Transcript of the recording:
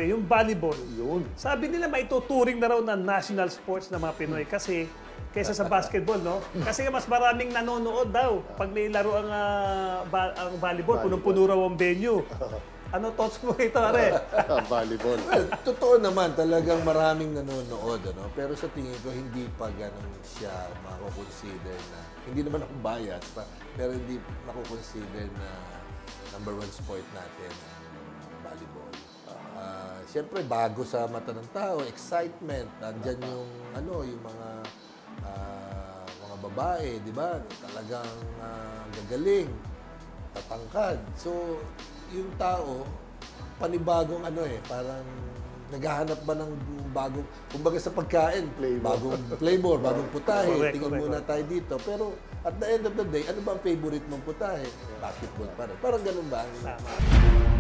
Yung volleyball, Yun. sabi nila maituturing na raw na national sports ng mga Pinoy kasi kaysa sa basketball, no? Kasi mas maraming nanonood daw pag may laro ang volleyball, punong-puno raw ang venue. Ano thoughts mo ito, Are? Volleyball. Well, totoo naman, talagang maraming nanonood, ano? Pero sa tingin ko, hindi pa ganun siya mako-consider na, hindi naman ako biased, pero hindi mako-consider na number one sport natin ang volleyball. Siyempre, bago sa mata ng tao, excitement, nandyan yung mga babae, di ba? Talagang gagaling, tatangkad. So, yung tao, panibagong parang naghahanap ba ng bagong, kumbaga sa pagkain, bagong flavor, bagong putahe, tingin muna tayo dito. Pero at the end of the day, ano ba ang favorite mong putahe? Basketball pa rin. Parang ganun ba? Tama.